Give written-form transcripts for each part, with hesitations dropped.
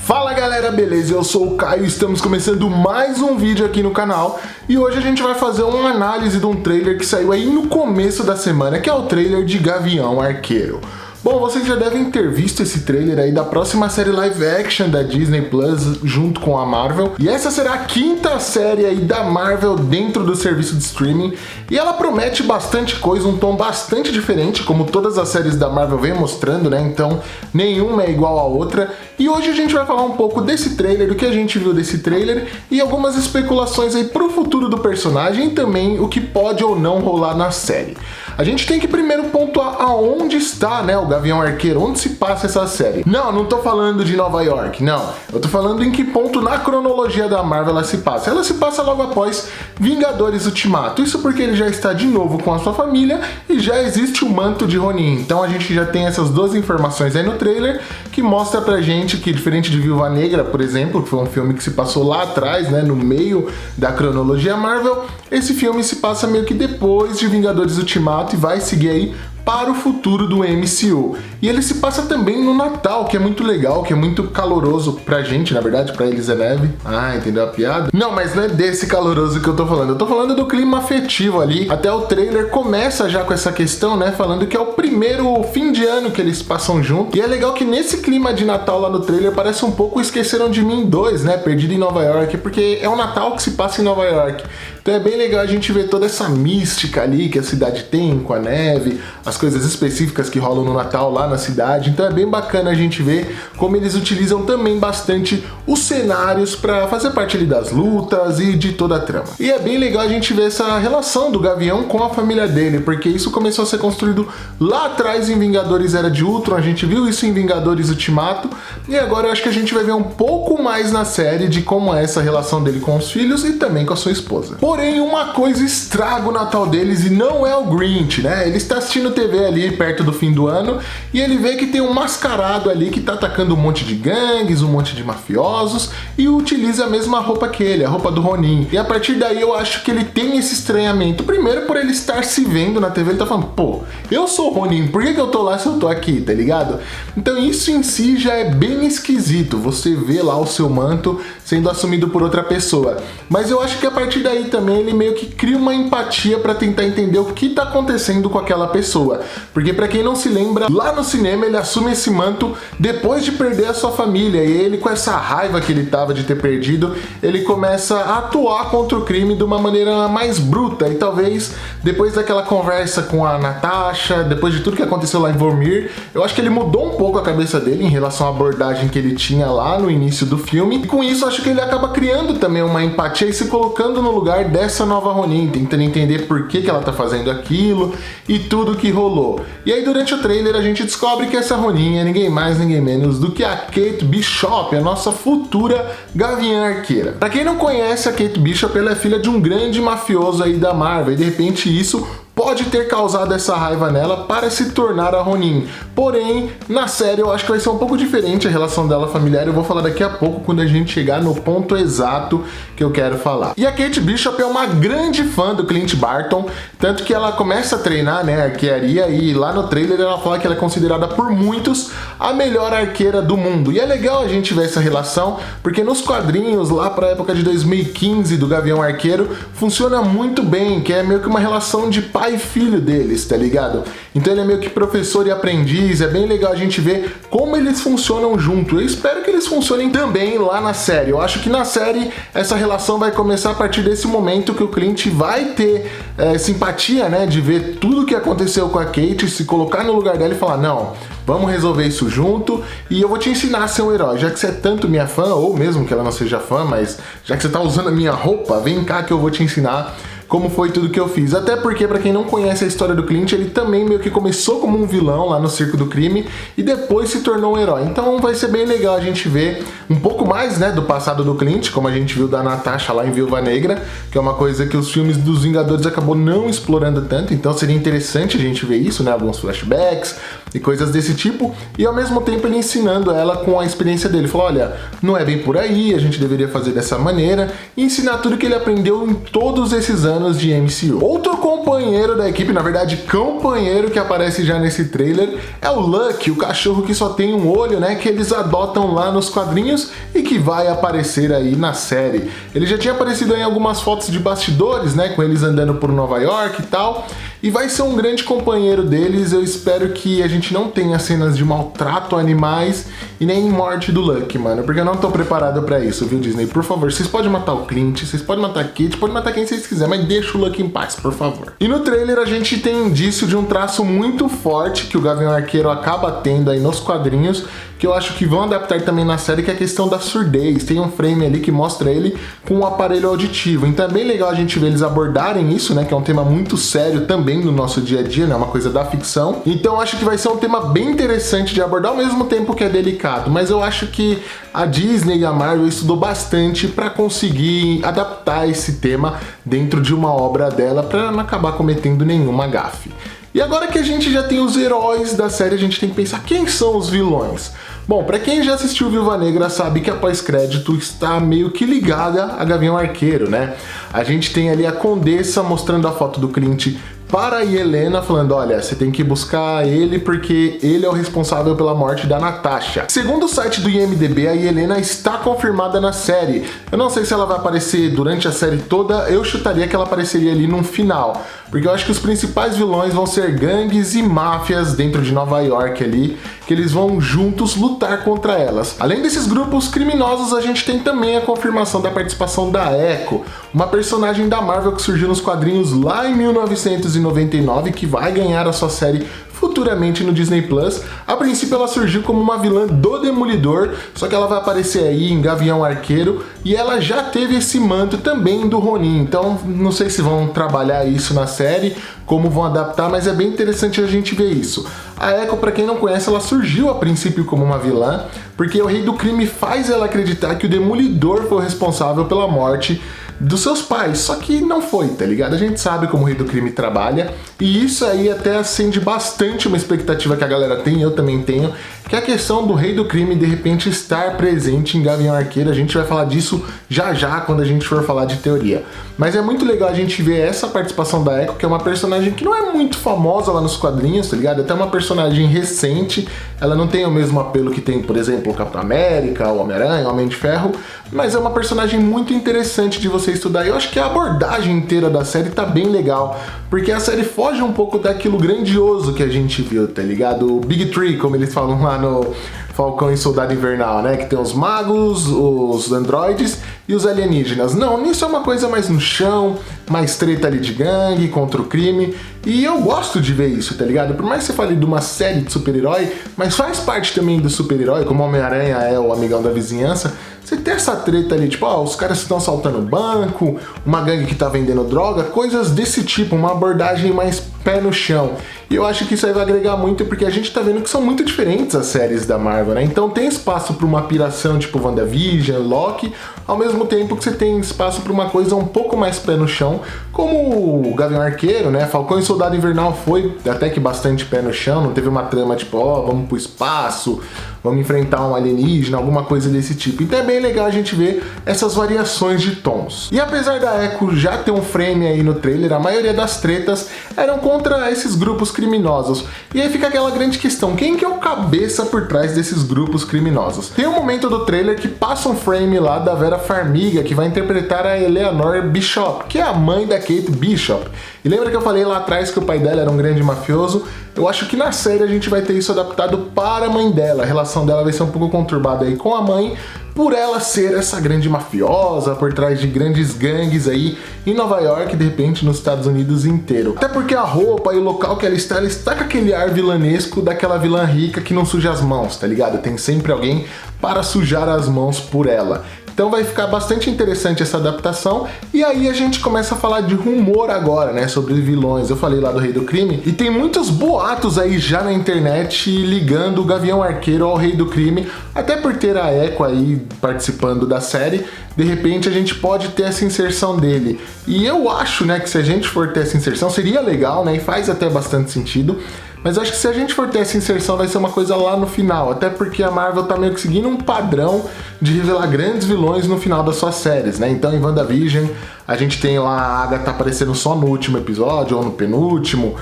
Fala galera, beleza? Eu sou o Caio e estamos começando mais um vídeo aqui no canal e hoje a gente vai fazer uma análise de um trailer que saiu aí no começo da semana, que é o trailer de Gavião Arqueiro. Bom, vocês já devem ter visto esse trailer aí da próxima série live action da Disney Plus junto com a Marvel. E essa será a quinta série aí da Marvel dentro do serviço de streaming. E ela promete bastante coisa, um tom bastante diferente, como todas as séries da Marvel vem mostrando, né? Então, nenhuma é igual à outra. E hoje a gente vai falar um pouco desse trailer, do que a gente viu desse trailer e algumas especulações aí pro futuro do personagem e também o que pode ou não rolar na série. A gente tem que primeiro pontuar aonde está, né, o Gavião Arqueiro, onde se passa essa série. Não tô falando de Nova York, não. Eu tô falando em que ponto na cronologia da Marvel ela se passa. Ela se passa logo após Vingadores Ultimato. Isso porque ele já está de novo com a sua família e já existe o manto de Ronin. Então a gente já tem essas duas informações aí no trailer que mostra pra gente que, diferente de Viúva Negra, por exemplo, que foi um filme que se passou lá atrás, né, no meio da cronologia Marvel, esse filme se passa meio que depois de Vingadores Ultimato e vai seguir aí para o futuro do MCU. E ele se passa também no Natal, que é muito legal, que é muito caloroso pra gente, na verdade, pra eles é neve. Ah, entendeu a piada? Não, mas não é desse caloroso que eu tô falando. Eu tô falando do clima afetivo ali. Até o trailer começa já com essa questão, né? Falando que é o primeiro fim de ano que eles passam junto. E é legal que nesse clima de Natal lá no trailer parece um pouco Esqueceram de Mim 2, né? Perdido em Nova York, porque é o Natal que se passa em Nova York. Então é bem legal a gente ver toda essa mística ali que a cidade tem com a neve, as coisas específicas que rolam no Natal lá na cidade. Então é bem bacana a gente ver como eles utilizam também bastante os cenários para fazer parte ali das lutas e de toda a trama. E é bem legal a gente ver essa relação do Gavião com a família dele, porque isso começou a ser construído lá atrás em Vingadores Era de Ultron, a gente viu isso em Vingadores Ultimato, e agora eu acho que a gente vai ver um pouco mais na série de como é essa relação dele com os filhos e também com a sua esposa. Porém, uma coisa estraga o Natal deles e não é o Grinch, né? Ele está assistindo TV ali perto do fim do ano e ele vê que tem um mascarado ali que tá atacando um monte de gangues, um monte de mafiosos e utiliza a mesma roupa que ele, a roupa do Ronin. E a partir daí eu acho que ele tem esse estranhamento. Primeiro por ele estar se vendo na TV, ele tá falando, pô, eu sou o Ronin, por que eu tô lá se eu tô aqui, tá ligado? Então isso em si já é bem esquisito, você vê lá o seu manto sendo assumido por outra pessoa. Mas eu acho que a partir daí também ele meio que cria uma empatia para tentar entender o que tá acontecendo com aquela pessoa. Porque para quem não se lembra, lá no cinema ele assume esse manto depois de perder a sua família e ele, com essa raiva que ele tava de ter perdido, ele começa a atuar contra o crime de uma maneira mais bruta e talvez depois daquela conversa com a Natasha, depois de tudo que aconteceu lá em Vormir, eu acho que ele mudou um pouco a cabeça dele em relação à abordagem que ele tinha lá no início do filme e com isso acho que ele acaba criando também uma empatia e se colocando no lugar dessa nova Ronin, tentando entender por que ela tá fazendo aquilo e tudo que rolou. E aí durante o trailer a gente descobre que essa Ronin é ninguém mais, ninguém menos do que a Kate Bishop, a nossa futura Gavião Arqueira. Pra quem não conhece, a Kate Bishop ela é filha de um grande mafioso aí da Marvel e de repente isso pode ter causado essa raiva nela para se tornar a Ronin. Porém, na série eu acho que vai ser um pouco diferente a relação dela familiar. Eu vou falar daqui a pouco quando a gente chegar no ponto exato que eu quero falar. E a Kate Bishop é uma grande fã do Clint Barton, tanto que ela começa a treinar, né, arquearia e lá no trailer ela fala que ela é considerada por muitos a melhor arqueira do mundo. E é legal a gente ver essa relação, porque nos quadrinhos lá para a época de 2015 do Gavião Arqueiro funciona muito bem, que é meio que uma relação de pai e filho deles, tá ligado? Então ele é meio que professor e aprendiz, é bem legal a gente ver como eles funcionam junto. Eu espero que eles funcionem também lá na série. Eu acho que na série essa relação vai começar a partir desse momento que o Clint vai ter simpatia, né, de ver tudo que aconteceu com a Kate, se colocar no lugar dela e falar, não, vamos resolver isso junto e eu vou te ensinar a ser um herói. Já que você é tanto minha fã, ou mesmo que ela não seja fã, mas já que você tá usando a minha roupa, vem cá que eu vou te ensinar como foi tudo que eu fiz. Até porque, pra quem não conhece a história do Clint, ele também meio que começou como um vilão lá no Circo do Crime e depois se tornou um herói. Então vai ser bem legal a gente ver um pouco mais, né, do passado do Clint, como a gente viu da Natasha lá em Viúva Negra, que é uma coisa que os filmes dos Vingadores acabou não explorando tanto, então seria interessante a gente ver isso, né, alguns flashbacks e coisas desse tipo, e ao mesmo tempo ele ensinando ela com a experiência dele. Falou, olha, não é bem por aí, a gente deveria fazer dessa maneira, e ensinar tudo que ele aprendeu em todos esses anos de MCU. Outro companheiro da equipe, na verdade companheiro que aparece já nesse trailer, é o Lucky, o cachorro que só tem um olho, né, que eles adotam lá nos quadrinhos quadrinhos e que vai aparecer aí na série. Ele já tinha aparecido em algumas fotos de bastidores, né, com eles andando por Nova York e tal, e vai ser um grande companheiro deles. Eu espero que a gente não tenha cenas de maltrato a animais e nem morte do Lucky, mano, porque eu não tô preparado pra isso, viu, Disney? Por favor, vocês podem matar o Clint, vocês podem matar a Kate, podem matar quem vocês quiserem, mas deixa o Lucky em paz, por favor. E no trailer a gente tem indício de um traço muito forte que o Gavião Arqueiro acaba tendo aí nos quadrinhos, que eu acho que vão adaptar também na série, que é a questão da surdez. Tem um frame ali que mostra ele com um aparelho auditivo, então é bem legal a gente ver eles abordarem isso, né, que é um tema muito sério também no nosso dia a dia, né, uma coisa da ficção. Então eu acho que vai ser um tema bem interessante de abordar, ao mesmo tempo que é delicado, mas eu acho que a Disney e a Marvel estudou bastante para conseguir adaptar esse tema dentro de uma obra dela, para não acabar cometendo nenhuma gafe. E agora que a gente já tem os heróis da série, a gente tem que pensar quem são os vilões. Bom, pra quem já assistiu Viúva Negra sabe que a pós-crédito está meio que ligada a Gavião Arqueiro, né? A gente tem ali a Condessa mostrando a foto do Clint para a Helena, falando, olha, você tem que buscar ele porque ele é o responsável pela morte da Natasha. Segundo o site do IMDb, a Helena está confirmada na série. Eu não sei se ela vai aparecer durante a série toda, eu chutaria que ela apareceria ali no final, porque eu acho que os principais vilões vão ser gangues e máfias dentro de Nova York ali, que eles vão juntos lutar contra elas. Além desses grupos criminosos, a gente tem também a confirmação da participação da Echo, uma personagem da Marvel que surgiu nos quadrinhos lá em 1999, que vai ganhar a sua série futuramente no Disney Plus. A princípio ela surgiu como uma vilã do Demolidor, só que ela vai aparecer aí em Gavião Arqueiro, e ela já teve esse manto também do Ronin, então não sei se vão trabalhar isso na série, como vão adaptar, mas é bem interessante a gente ver isso. A Echo, pra quem não conhece, ela surgiu a princípio como uma vilã, porque o Rei do Crime faz ela acreditar que o Demolidor foi o responsável pela morte dos seus pais, só que não foi, tá ligado? A gente sabe como o Rei do Crime trabalha, e isso aí até acende bastante uma expectativa que a galera tem, eu também tenho, que é a questão do Rei do Crime de repente estar presente em Gavião Arqueiro. A gente vai falar disso já já quando a gente for falar de teoria. Mas é muito legal a gente ver essa participação da Echo, que é uma personagem que não é muito famosa lá nos quadrinhos, tá ligado? Até uma personagem recente, ela não tem o mesmo apelo que tem, por exemplo, o Capitão América, o Homem-Aranha, o Homem de Ferro, mas é uma personagem muito interessante de você estudar. Eu acho que a abordagem inteira da série tá bem legal, porque a série foge um pouco daquilo grandioso que a gente viu, tá ligado? O Big Three, como eles falam lá no Falcão e Soldado Invernal, né? Que tem os magos, os androides e os alienígenas. Não, nisso é uma coisa mais no chão, mais treta ali de gangue contra o crime. E eu gosto de ver isso, tá ligado? Por mais que você fale de uma série de super-herói, mas faz parte também do super-herói, como o Homem-Aranha é o amigão da vizinhança, você tem essa treta ali, tipo, ó, os caras estão assaltando banco, uma gangue que tá vendendo droga, coisas desse tipo, uma abordagem mais pé no chão. E eu acho que isso aí vai agregar muito, porque a gente tá vendo que são muito diferentes as séries da Marvel, né? Então tem espaço pra uma piração tipo WandaVision, Loki, ao mesmo tempo que você tem espaço pra uma coisa um pouco mais pé no chão, como o Gavião Arqueiro, né? Falcão e Soldado Invernal foi até que bastante pé no chão, não teve uma trama tipo, ó, vamos pro espaço, vamos enfrentar um alienígena, alguma coisa desse tipo. Então é bem legal a gente ver essas variações de tons. E apesar da Echo já ter um frame aí no trailer, a maioria das tretas eram contra esses grupos criminosos. E aí fica aquela grande questão, quem que é o cabeça por trás desses grupos criminosos? Tem um momento do trailer que passa um frame lá da Vera Farmiga, que vai interpretar a Eleanor Bishop, que é a mãe da Kate Bishop. E lembra que eu falei lá atrás que o pai dela era um grande mafioso? Eu acho que na série a gente vai ter isso adaptado para a mãe dela. A relação dela vai ser um pouco conturbada aí com a mãe, por ela ser essa grande mafiosa, por trás de grandes gangues aí em Nova York e de repente nos Estados Unidos inteiro. Até porque a roupa e o local que ela está com aquele ar vilanesco daquela vilã rica que não suja as mãos, tá ligado? Tem sempre alguém para sujar as mãos por ela. Então vai ficar bastante interessante essa adaptação. E aí a gente começa a falar de rumor agora, né, sobre vilões. Eu falei lá do Rei do Crime, e tem muitos boatos aí já na internet ligando o Gavião Arqueiro ao Rei do Crime, até por ter a Echo aí participando da série. De repente a gente pode ter essa inserção dele. E eu acho, né, que se a gente for ter essa inserção, seria legal, né, e faz até bastante sentido. Mas acho que se a gente for ter essa inserção vai ser uma coisa lá no final, até porque a Marvel tá meio que seguindo um padrão de revelar grandes vilões no final das suas séries, né? Então em WandaVision a gente tem lá a Agatha aparecendo só no último episódio ou no penúltimo,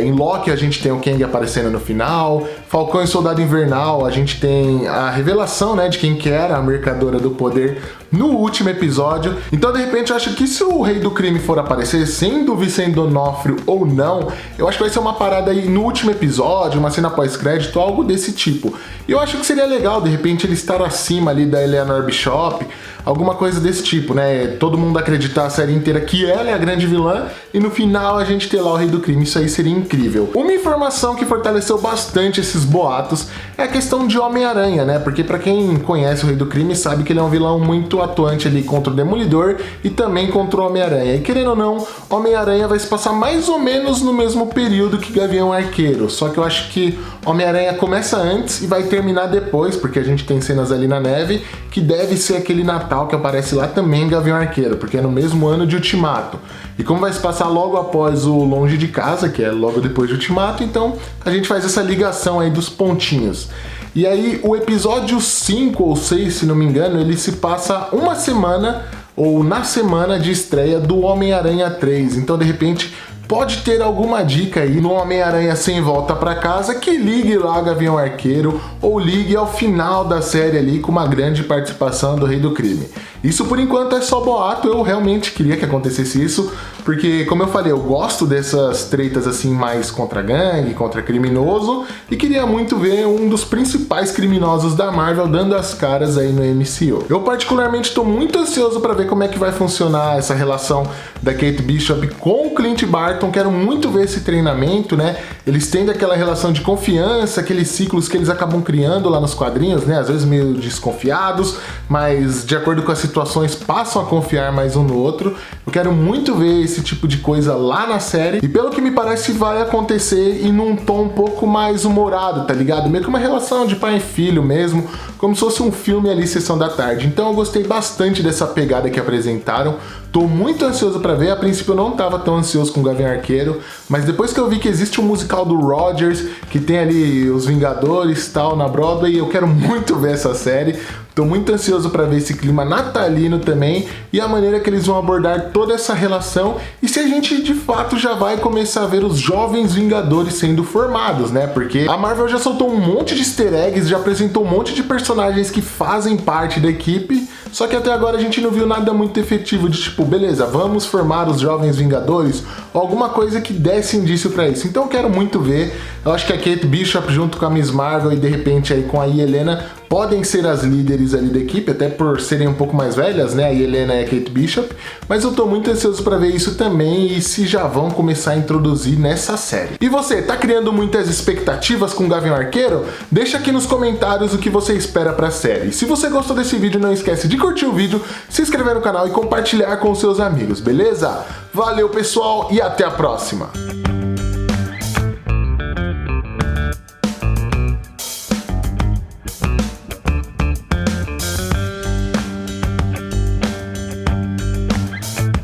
em Loki a gente tem o Kang aparecendo no final, Falcão e Soldado Invernal, a gente tem a revelação, né, de quem que era a Mercadora do Poder no último episódio. Então, de repente, eu acho que se o Rei do Crime for aparecer, sendo o Vicente D'Onofrio ou não, eu acho que vai ser uma parada aí no último episódio, uma cena pós-crédito, algo desse tipo. E eu acho que seria legal, de repente, ele estar acima ali da Eleanor Bishop, alguma coisa desse tipo, né? Todo mundo acreditar a série inteira que ela é a grande vilã e no final a gente ter lá o Rei do Crime. Isso aí seria incrível. Uma informação que fortaleceu bastante esses boatos é a questão de Homem-Aranha, né? Porque pra quem conhece o Rei do Crime sabe que ele é um vilão muito atuante ali contra o Demolidor e também contra o Homem-Aranha. E querendo ou não, Homem-Aranha vai se passar mais ou menos no mesmo período que Gavião Arqueiro. Só que eu acho que Homem-Aranha começa antes e vai terminar depois, porque a gente tem cenas ali na neve que deve ser aquele Natal que aparece lá também em Gavião Arqueiro, porque é no mesmo ano de Ultimato. E como vai se passar logo após o Longe de Casa, que é logo depois de Ultimato, então a gente faz essa ligação aí dos pontinhos. E aí o episódio 5 ou 6, se não me engano, ele se passa uma semana ou na semana de estreia do Homem-Aranha 3. Então, de repente, pode ter alguma dica aí no Homem-Aranha Sem Volta Pra Casa que ligue lá Gavião Arqueiro ou ligue ao final da série ali com uma grande participação do Rei do Crime. Isso por enquanto é só boato, eu realmente queria que acontecesse isso, porque como eu falei, eu gosto dessas tretas assim mais contra gangue, contra criminoso, e queria muito ver um dos principais criminosos da Marvel dando as caras aí no MCU. Eu particularmente estou muito ansioso para ver como é que vai funcionar essa relação da Kate Bishop com o Clint Barton, quero muito ver esse treinamento, né? Eles têm aquela relação de confiança, aqueles ciclos que eles acabam criando lá nos quadrinhos, né? Às vezes meio desconfiados, mas de acordo com as situações passam a confiar mais um no outro. Eu quero muito ver esse tipo de coisa lá na série, e pelo que me parece vai acontecer e num tom um pouco mais humorado, tá ligado? Meio que uma relação de pai e filho mesmo, como se fosse um filme ali, Sessão da Tarde. Então eu gostei bastante dessa pegada que apresentaram, tô muito ansioso pra ver. A princípio eu não tava tão ansioso com o Gavião Arqueiro, mas depois que eu vi que existe um musical do Rogers, que tem ali os Vingadores e tal na Broadway, eu quero muito ver essa série. Tô muito ansioso para ver esse clima natalino também e a maneira que eles vão abordar toda essa relação e se a gente de fato já vai começar a ver os jovens Vingadores sendo formados, né? Porque a Marvel já soltou um monte de easter eggs, já apresentou um monte de personagens que fazem parte da equipe, só que até agora a gente não viu nada muito efetivo de tipo, beleza, vamos formar os jovens Vingadores, ou alguma coisa que desse indício para isso. Então eu quero muito ver. Eu acho que a Kate Bishop junto com a Miss Marvel e de repente aí com a Helena podem ser as líderes ali da equipe, até por serem um pouco mais velhas, né? A Helena e a Kate Bishop, mas eu tô muito ansioso para ver isso também e se já vão começar a introduzir nessa série. E você, tá criando muitas expectativas com o Gavião Arqueiro? Deixa aqui nos comentários o que você espera pra série. Se você gostou desse vídeo, não esquece de curtir o vídeo, se inscrever no canal e compartilhar com seus amigos, beleza? Valeu pessoal e até a próxima!